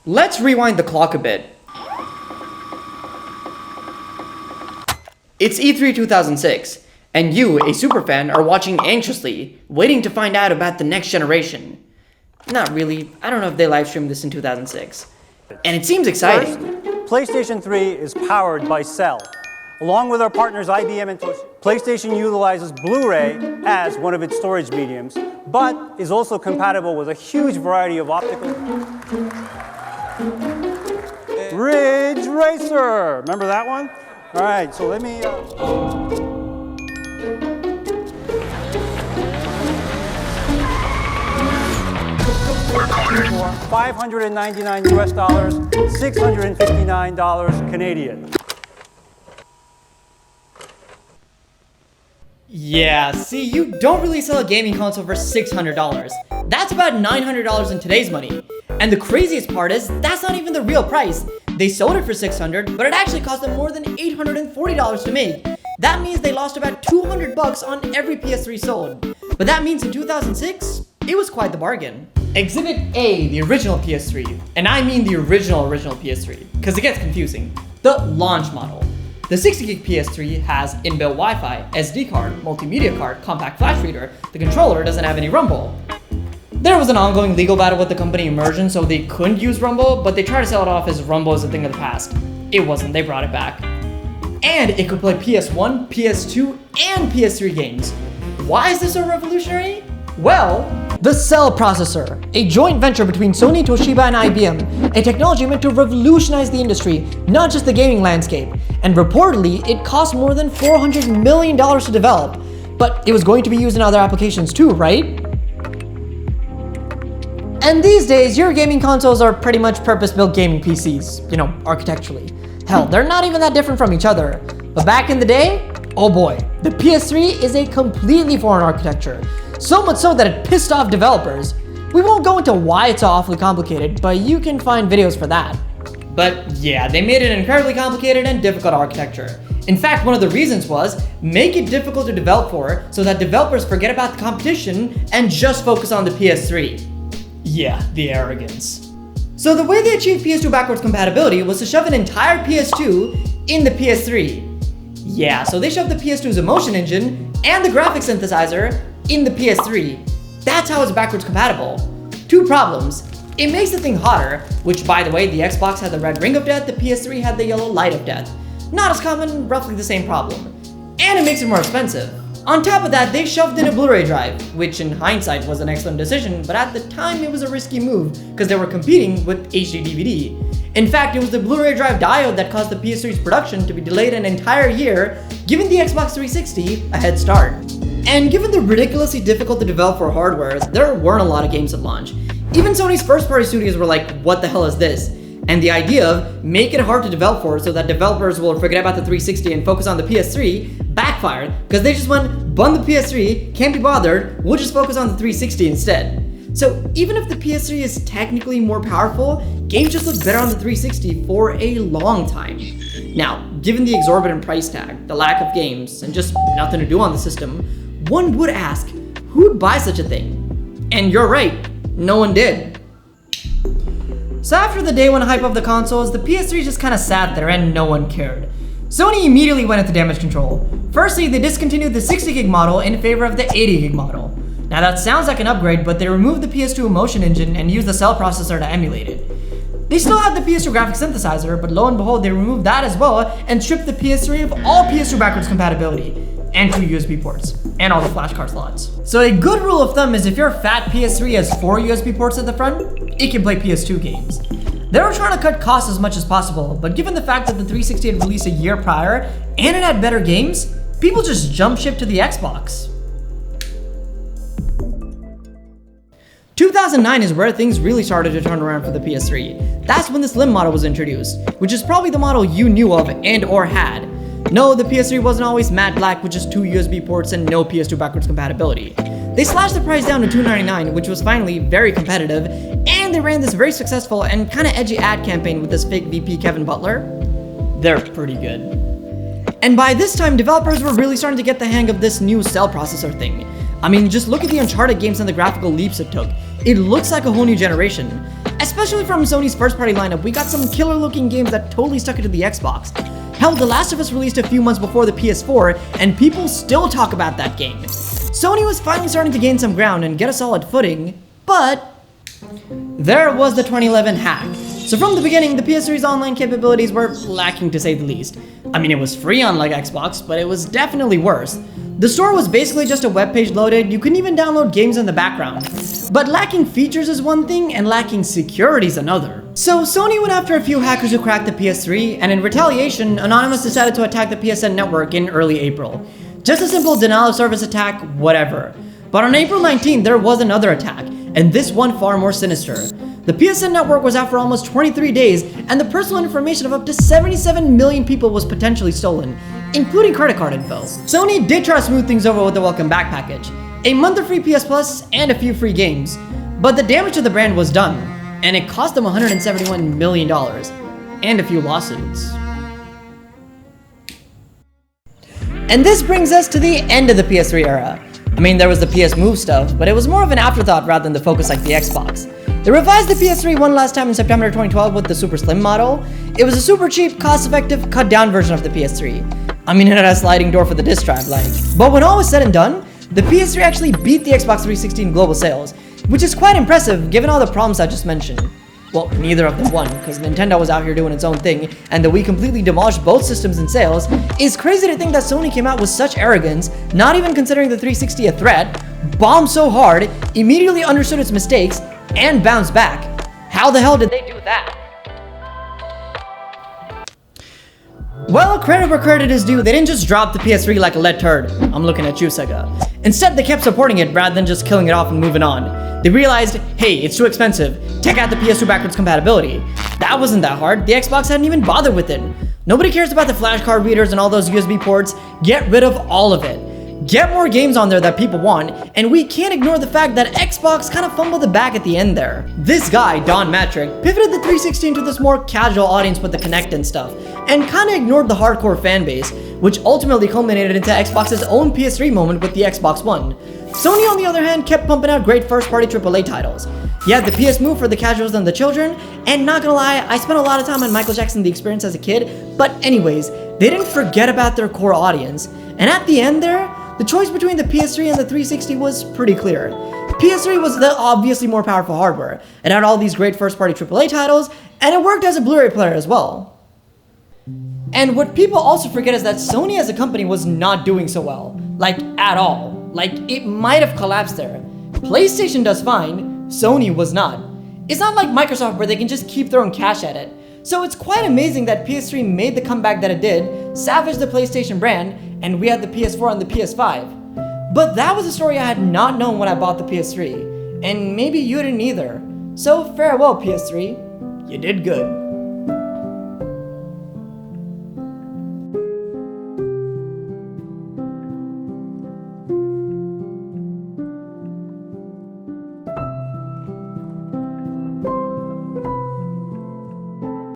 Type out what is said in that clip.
Let's rewind the clock a bit. It's E3 2006, and you, a superfan, are watching anxiously, waiting to find out about the next generation. Not really, I don't know if they livestreamed this in 2006. And it seems exciting. First, PlayStation 3 is powered by Cell. Along with our partners IBM and Toshiba, PlayStation utilizes Blu-ray as one of its storage mediums, but is also compatible with a huge variety of optical. Ridge Racer! Remember that one? All right, so let me... $599 US dollars, $659 Canadian. Yeah, see, you don't really sell a gaming console for $600. That's about $900 in today's money. And the craziest part is, that's not even the real price. They sold it for $600, but it actually cost them more than $840 to make. That means they lost about $200 on every PS3 sold. But that means in 2006, it was quite the bargain. Exhibit A, the original PS3, and I mean the original PS3, because it gets confusing. The launch model. The 60GB PS3 has inbuilt Wi-Fi, SD card, multimedia card, compact flash reader. The controller doesn't have any rumble. There was an ongoing legal battle with the company Immersion, so they couldn't use rumble, but they tried to sell it off as rumble as a thing of the past. It wasn't, they brought it back. And it could play PS1, PS2, and PS3 games. Why is this so revolutionary? Well, the Cell processor, a joint venture between Sony, Toshiba, and IBM, a technology meant to revolutionize the industry, not just the gaming landscape. And reportedly, it cost more than $400 million to develop. But it was going to be used in other applications too, right? And these days, your gaming consoles are pretty much purpose-built gaming PCs, architecturally. Hell, they're not even that different from each other. But back in the day, oh boy, the PS3 is a completely foreign architecture. So much so that it pissed off developers. We won't go into why it's so awfully complicated, but you can find videos for that. But yeah, they made it an incredibly complicated and difficult architecture. In fact, one of the reasons was, make it difficult to develop for so that developers forget about the competition and just focus on the PS3. Yeah, the arrogance. So the way they achieved PS2 backwards compatibility was to shove an entire PS2 in the PS3. Yeah, so they shoved the PS2's emotion engine and the graphics synthesizer in the PS3. That's how it's backwards compatible. Two problems. It makes the thing hotter, which by the way, the Xbox had the red ring of death, the PS3 had the yellow light of death. Not as common, roughly the same problem. And it makes it more expensive. On top of that, they shoved in a Blu-ray drive, which in hindsight was an excellent decision, but at the time it was a risky move, because they were competing with HD DVD. In fact, it was the Blu-ray drive diode that caused the PS3's production to be delayed an entire year, giving the Xbox 360 a head start. And given the ridiculously difficult to develop for hardware, there weren't a lot of games at launch. Even Sony's first-party studios were like, what the hell is this? And the idea of make it hard to develop for so that developers will forget about the 360 and focus on the PS3 backfired, because they just went, bun the PS3, can't be bothered, we'll just focus on the 360 instead. So even if the PS3 is technically more powerful, games just look better on the 360 for a long time. Now, given the exorbitant price tag, the lack of games, and just nothing to do on the system, one would ask, who'd buy such a thing? And you're right, no one did. So after the day one hype of the consoles, the PS3 just kinda sat there and no one cared. Sony immediately went into damage control. Firstly, they discontinued the 60GB model in favor of the 80GB model. Now that sounds like an upgrade, but they removed the PS2 emotion engine and used the Cell processor to emulate it. They still had the PS2 graphics synthesizer, but lo and behold, they removed that as well and stripped the PS3 of all PS2 backwards compatibility, and 2 USB ports, and all the flash card slots. So a good rule of thumb is if your fat PS3 has 4 USB ports at the front, it can play PS2 games. They were trying to cut costs as much as possible, but given the fact that the 360 had released a year prior, and it had better games, people just jumped ship to the Xbox. 2009 is where things really started to turn around for the PS3. That's when the Slim model was introduced, which is probably the model you knew of and or had. No, the PS3 wasn't always matte black with just 2 USB ports and no PS2 backwards compatibility. They slashed the price down to $299, which was finally very competitive, and they ran this very successful and kinda edgy ad campaign with this fake VP Kevin Butler. They're pretty good. And by this time, developers were really starting to get the hang of this new Cell processor thing. I mean, just look at the Uncharted games and the graphical leaps it took. It looks like a whole new generation. Especially from Sony's first-party lineup, we got some killer-looking games that totally stuck it to the Xbox. Hell, The Last of Us released a few months before the PS4, and people still talk about that game. Sony was finally starting to gain some ground and get a solid footing, but there was the 2011 hack. So from the beginning, the PS3's online capabilities were lacking to say the least. I mean, it was free unlike Xbox, but it was definitely worse. The store was basically just a web page loaded, you couldn't even download games in the background. But lacking features is one thing, and lacking security is another. So Sony went after a few hackers who cracked the PS3, and in retaliation, Anonymous decided to attack the PSN network in early April. Just a simple denial of service attack, whatever. But on April 19th, there was another attack, and this one far more sinister. The PSN network was out for almost 23 days, and the personal information of up to 77 million people was potentially stolen, including credit card info. Sony did try to smooth things over with the welcome back package, a month of free PS Plus and a few free games, but the damage to the brand was done, and it cost them $171 million, and a few lawsuits. And this brings us to the end of the PS3 era. I mean, there was the PS Move stuff, but it was more of an afterthought rather than the focus like the Xbox. They revised the PS3 one last time in September 2012 with the Super Slim model. It was a super cheap, cost-effective, cut-down version of the PS3. I mean, it had a sliding door for the disc drive, like. But when all was said and done, the PS3 actually beat the Xbox 360 in global sales, which is quite impressive given all the problems I just mentioned. Well, neither of them won, because Nintendo was out here doing its own thing, and the Wii completely demolished both systems in sales. It's crazy to think that Sony came out with such arrogance, not even considering the 360 a threat, bombed so hard, immediately understood its mistakes, and bounced back. How the hell did they do that? Well, credit where credit is due, they didn't just drop the PS3 like a lead turd. I'm looking at you, Sega. Instead, they kept supporting it rather than just killing it off and moving on. They realized, hey, it's too expensive, take out the PS2 backwards compatibility. That wasn't that hard, the Xbox hadn't even bothered with it. Nobody cares about the flash card readers and all those USB ports, get rid of all of it. Get more games on there that people want, and we can't ignore the fact that Xbox kind of fumbled the bag at the end there. This guy, Don Matrick, pivoted the 360 into this more casual audience with the Kinect and stuff, and kind of ignored the hardcore fan base, which ultimately culminated into Xbox's own PS3 moment with the Xbox One. Sony, on the other hand, kept pumping out great first-party AAA titles. You had the PS Move for the casuals and the children, and not gonna lie, I spent a lot of time on Michael Jackson The Experience as a kid, but anyways, they didn't forget about their core audience. And at the end there, the choice between the PS3 and the 360 was pretty clear. PS3 was the obviously more powerful hardware. It had all these great first-party AAA titles, and it worked as a Blu-ray player as well. And what people also forget is that Sony as a company was not doing so well. Like, at all. Like, it might have collapsed there. PlayStation does fine, Sony was not. It's not like Microsoft where they can just keep throwing cash at it. So it's quite amazing that PS3 made the comeback that it did, savaged the PlayStation brand, and we had the PS4 and the PS5. But that was a story I had not known when I bought the PS3, and maybe you didn't either. So farewell PS3, you did good.